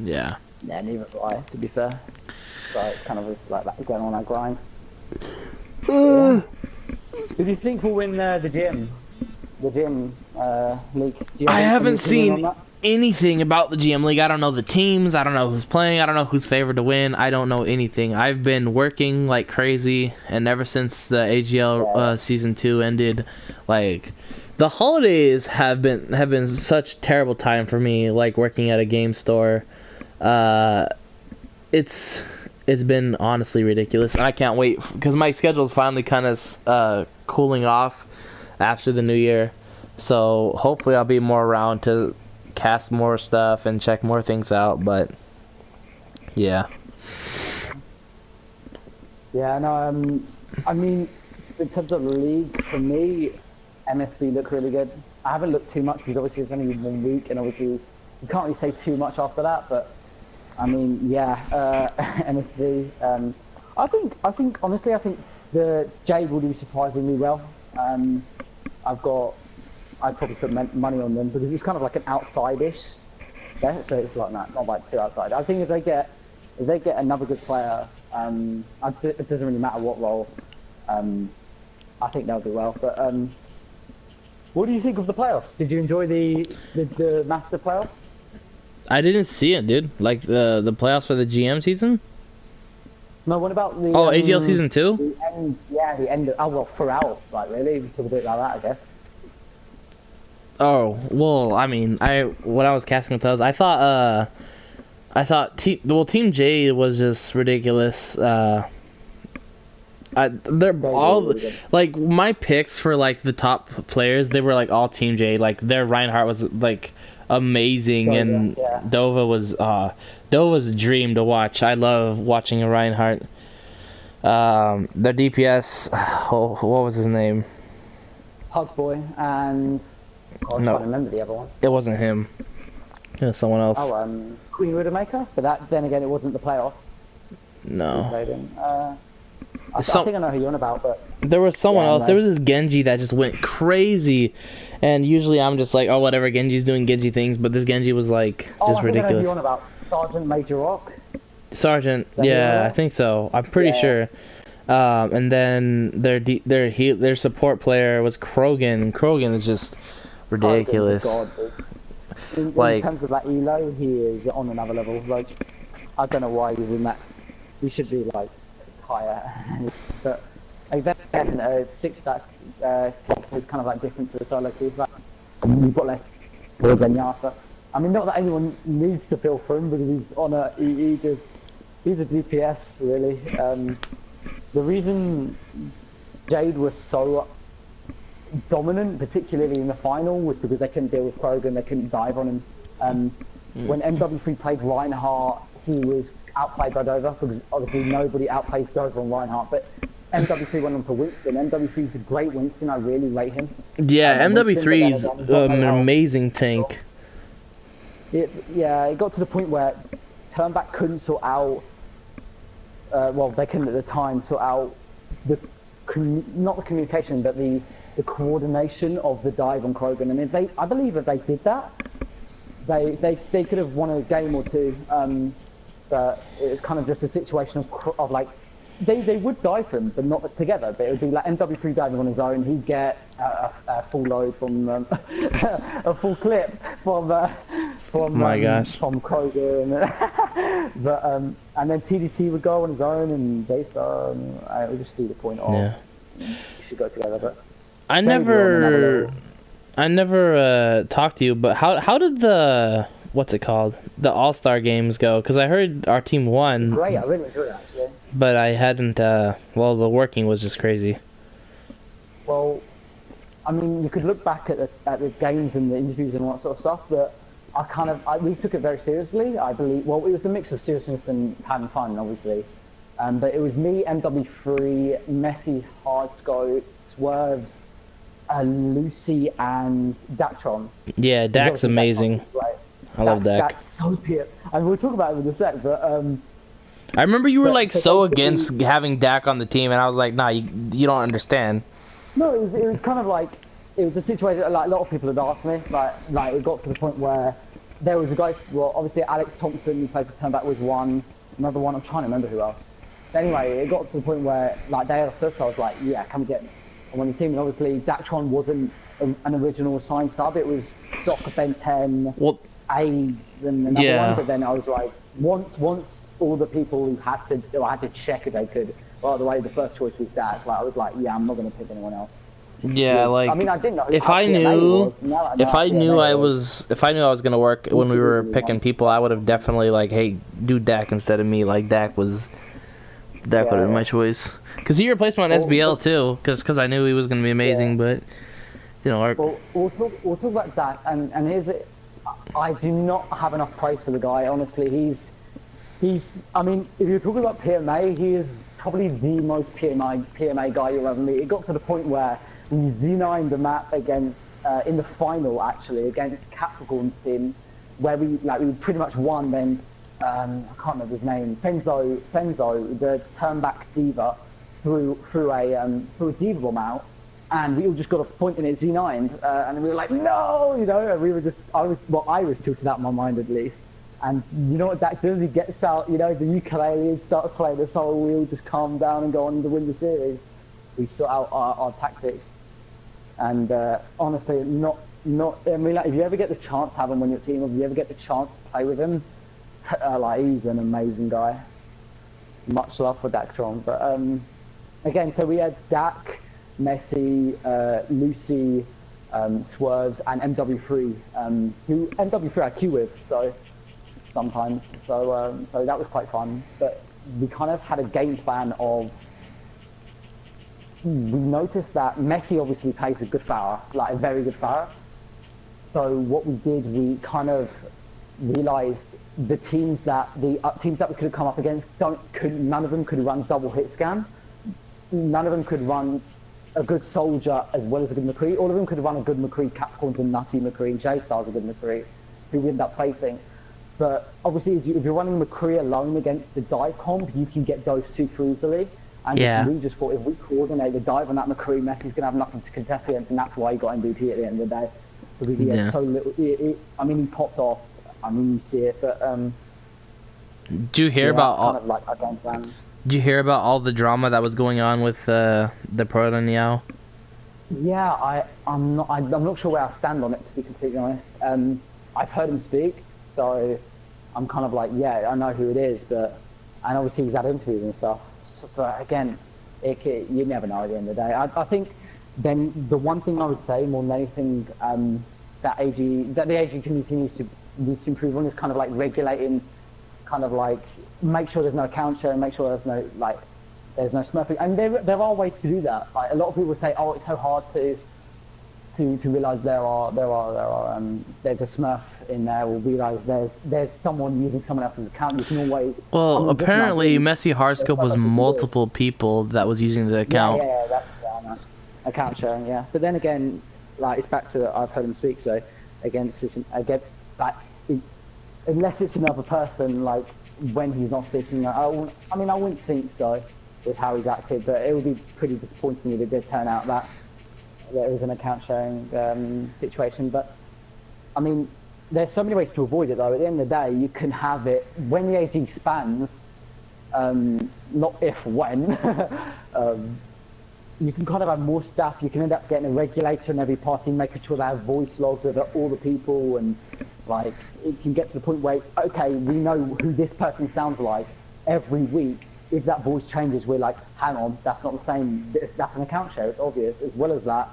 yeah. Yeah, neither do I, to be fair. So it's kind of just like that, going on that grind. Yeah. Who do you think will win the gym league? I haven't seen anything about the GM League. I don't know the teams. I don't know who's playing. I don't know who's favored to win. I don't know anything. I've been working like crazy, and ever since the AGL season 2 ended, like the holidays have been such terrible time for me. Like working at a game store, it's been honestly ridiculous, and I can't wait because my schedule is finally kind of cooling off after the new year. So hopefully I'll be more around to cast more stuff and check more things out, but yeah. Yeah, no, I mean, in terms of the league, for me, MSB look really good. I haven't looked too much because obviously it's only 1 week, and obviously you can't really say too much after that, but I mean, yeah, MSB. I think honestly, I think the Jade will do surprisingly well. I'd probably put money on them because it's kind of like an outside-ish. Yeah, so it's like not like too outside. I think if they get another good player, it doesn't really matter what role. I think they'll do well. But what do you think of the playoffs? Did you enjoy the Master playoffs? I didn't see it, dude. Like the playoffs for the GM season. No, what about the AGL season 2? The end, yeah, the end. Throughout, like really, we talk a bit about that, I guess. Oh well, I mean, when I was casting with those, I thought Team J was just ridiculous. They're all like my picks for like the top players. They were like all Team J. Like their Reinhardt was like amazing, and Dova was a dream to watch. I love watching a Reinhardt. Their DPS, what was his name? Pugboy and. I can't remember the other one. It wasn't him. It was someone else. Oh, Queen Widowmaker? But then again, it wasn't the playoffs. Who No. played him? I Some, think I know who you're on about, but there was someone yeah, else. There no. was this Genji that just went crazy. And usually I'm just like, oh, whatever, Genji's doing Genji things. But this Genji was like, Oh, just I think I know who you're ridiculous. on about. Sergeant Major Rock. Sergeant, Is that who you're on yeah, I about? think so. I'm pretty Yeah. sure. And then their support player was Krogan. And Krogan is just Hogan's a ridiculous. god. Dude. In Like, terms of that elo, he is on another level. Like, I don't know why he's in that. He should be like higher. But like then 6-stack tech is kind of like different to the solo queue. Like, you've got less builds than Yasa. I mean, not that anyone needs to feel for him because he's on a he's a DPS really. The reason Jade was so dominant, particularly in the final, was because they couldn't deal with Krogan, they couldn't dive on him. When MW3 played Reinhardt, he was outplayed by Dover, because obviously nobody outplays Dover on Reinhardt, but MW3 went on to Winston. MW3 is a great Winston, I really rate him. yeah, MW3 is Winston, but then an again, amazing tank. it got to the point where Turnback couldn't sort out, well, they couldn't at the time sort out not the communication, but the coordination of the dive on Krogan. And I believe if they did that, they could have won a game or two. But it was kind of just a situation of like, they would dive for him, but not together. But it would be like MW3 diving on his own. He'd get a full load from a full clip from Gosh. from Kroger, but and then TDT would go on his own, and J-Star, and it would just do the point of you should go together. But I never talked to you, but how did the what's it called, the All-Star games go? Because I heard our team won. Great, I really enjoyed it actually. But I hadn't. Well, the working was just crazy. Well, I mean, you could look back at the games and the interviews and all that sort of stuff, but we took it very seriously. I believe. Well, it was a mix of seriousness and having fun, obviously. But it was me, MW3, Messi, Hardscope, Swerves, Lucy, and Dactron. Yeah, Dak's amazing. I love Dak. Dak's so pure. And we'll talk about it in a sec, but I remember you were like so basically against having Dak on the team, and I was like, nah, you don't understand. no, it was kind of like, it was a situation like a lot of people had asked me, like it got to the point where there was a guy, well, obviously Alex Thompson, who played for Turnback, was one, another one, I'm trying to remember who else. But anyway, it got to the point where like they had a first, so I was like, yeah, come get me on the team. And obviously Dactron wasn't an original assigned sub, it was Soccer, Ben 10, AIDS, and another one. But then I was like, once all the people who had to check if they could. By the way, the first choice was Dak. Like I was like, yeah, I'm not going to pick anyone else. Yeah, like I mean, I didn't know who if I PMA knew was. if I knew I was gonna work when we were picking people, I would have definitely like, hey, do Dak instead of me. Like Dak would have been my choice. Cause he replaced me on SBL too. Cause I knew he was gonna be amazing, but you know. Well, we'll talk about Dak, and here's it. I do not have enough praise for the guy. Honestly, he's. I mean, if you're talking about PMA, he is probably the most PMA guy you'll ever meet. It got to the point where we Z9'd the map against in the final actually against Capricorn's team, where we pretty much won. Then I can't remember his name. Fenzo, the Turnback diva, threw a diva bomb out, and we all just got off pointing at Z9'd, and we were like, no, you know, and we were just, I was tilted out in my mind at least. And you know what Dak does? He gets out, you know, the ukulele and starts playing the song. We all just calm down and go on to win the series. We sort out our tactics. And honestly, I mean, like, if you ever get the chance to have him on your team, or if you ever get the chance to play with him, like, he's an amazing guy. Much love for Dactron. But again, so we had Dak, Messi, Lucy, Swerves, and MW3, who MW3 I queue with, so sometimes. So that was quite fun. But we kind of had a game plan of. We noticed that Messi obviously plays a good Farah, like a very good Farah. So what we did, we kind of realised the teams that we could have come up against none of them could run double hit scan. None of them could run a good soldier as well as a good McCree. All of them could run a good McCree. Capricorn's a nutty McCree. J-Star's a good McCree, who we ended up facing. But obviously, if you're running McCree alone against the dive comp, you can get dosed super easily. And we just thought if we coordinate the dive on that McCree, Messi's going to have nothing to contest against, and that's why he got MVP at the end of the day. Because he had so little. I mean, he popped off. I mean, you see it, but. Did you hear about all? Kind of like a game plan. Did you hear about all the drama that was going on with the Proto Niao? Yeah, I'm not sure where I stand on it, to be completely honest. I've heard him speak, so I'm kind of like, yeah, I know who it is, and obviously he's had interviews and stuff. So, but again, you never know at the end of the day. I think then the one thing I would say more than anything that the AG community needs to improve on is kind of like regulating, kind of like make sure there's no account sharing, make sure there's no smurfing, and there are ways to do that. Like a lot of people say, oh, it's so hard to realize there's a smurf in there, or realize there's someone using someone else's account. You can always. Apparently Messi Hardscope was multiple people that was using the account. Yeah, that's account sharing. Yeah, but then again, like it's back to I've heard him speak. So unless it's another person, like when he's not speaking, I wouldn't think so with how he's acted, but it would be pretty disappointing if it did turn out that there was an account sharing situation. But I mean, there's so many ways to avoid it though. At the end of the day, you can have it when the AG spans, not if, when. You can kind of have more staff. You can end up getting a regulator in every party, making sure they have voice logs of all the people, and like it can get to the point where, okay, we know who this person sounds like every week. If that voice changes, we're like, hang on, that's not the same. That's an account share. It's obvious. As well as that,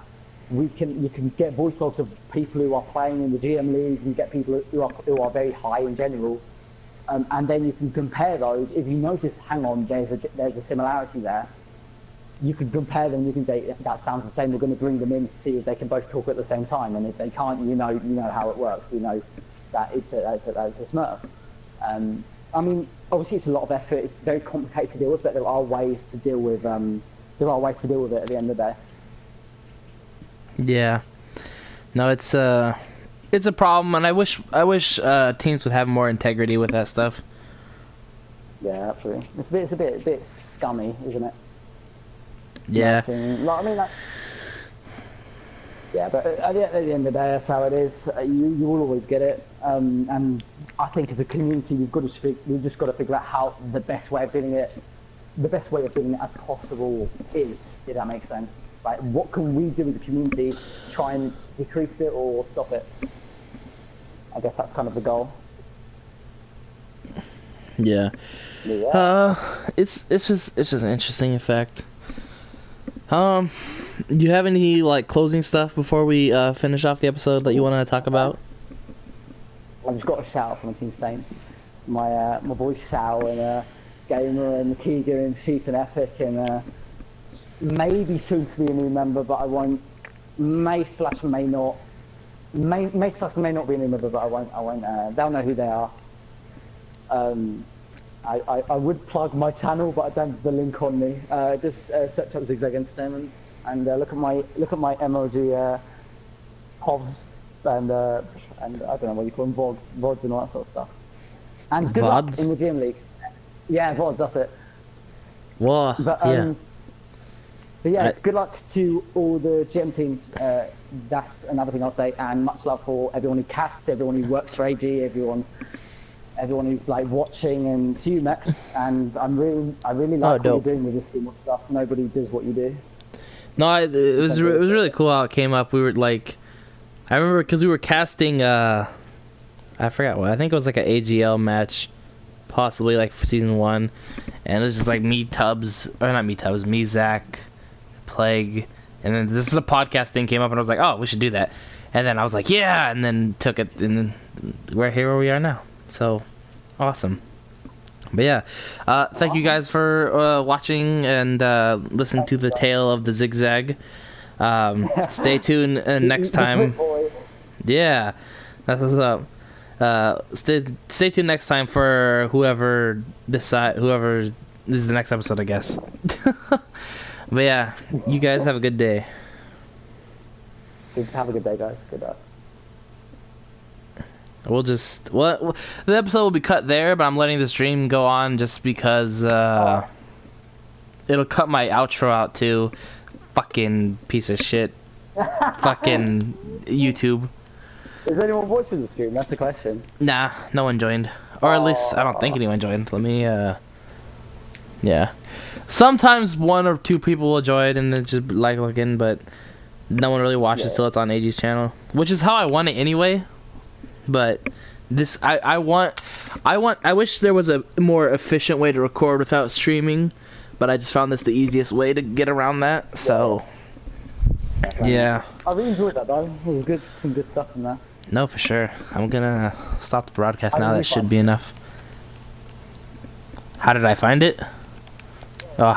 you can get voice logs of people who are playing in the GM league. You get people who are very high in general, and then you can compare those. If you notice, hang on, there's a similarity there. You can compare them. You can say that sounds the same. We're going to bring them in to see if they can both talk at the same time. And if they can't, you know how it works. You know that it's a smurf. I mean, obviously it's a lot of effort. It's very complicated to deal with, but there are ways to deal with. There are ways to deal with it at the end of the day. Yeah. No, it's a problem, and I wish teams would have more integrity with that stuff. Yeah, absolutely. It's a bit scummy, isn't it? Yeah. Yeah, but at the end of the day, that's how it is. You will always get it, and I think as a community, we've just got to figure out how the best way of doing it as possible is. If that makes sense. Like, what can we do as a community to try and decrease it or stop it? I guess that's kind of the goal. Yeah. It's just an interesting effect. Do you have any like closing stuff before we finish off the episode that you want to talk about? I've just got a shout out from the Team Saints. My boys Sal and Gamer and Keegan and Sheep and Epic and maybe soon to be a new member, but I won't. May not be a new member, but I won't. They'll know who they are. I would plug my channel, but I don't have the link on me. Just search up ZigZag Entertainment and look at my MLG POVs and I don't know what you call them, VODs and all that sort of stuff. And good luck in the GM League. Yeah, VODs, that's it. Whoa, But yeah, good luck to all the GM teams. That's another thing I'll say, and much love for everyone who casts, everyone who works for AG, everyone who's like watching, and to you, Max. And I really like what you're doing with this Teamwatch stuff. Nobody does what you do. No, it was really cool how it came up. We were like, I remember because we were casting. I forgot what. I think it was like an AGL match, possibly like for season 1, and it was just like me, Zach, Plague, and then this is a podcast thing came up, and I was like, oh, we should do that. And then I was like, yeah, and then took it, and then we're here where we are now. So awesome. But yeah, thank you guys for watching and listening to the tale of the ZigZag. Stay tuned next time. Yeah, that's what's up. Stay tuned next time for whoever is the next episode, I guess. But yeah, you guys have a good day. Have a good day, guys. Good luck. We'll just the episode will be cut there, but I'm letting the stream go on just because it'll cut my outro out too. Fucking piece of shit. Fucking YouTube. Is anyone watching the stream? That's the question. Nah, no one joined. Or at least I don't think anyone joined. Let me yeah. Sometimes one or two people will join and then just like looking, but no one really watches till it's on AG's channel, which is how I want it anyway. But this I wish there was a more efficient way to record without streaming, but I just found this the easiest way to get around that. So yeah. I really enjoyed that though. It was good, some good stuff in there. No, for sure. I'm gonna stop the broadcast now. That should be enough. How did I find it? Oh.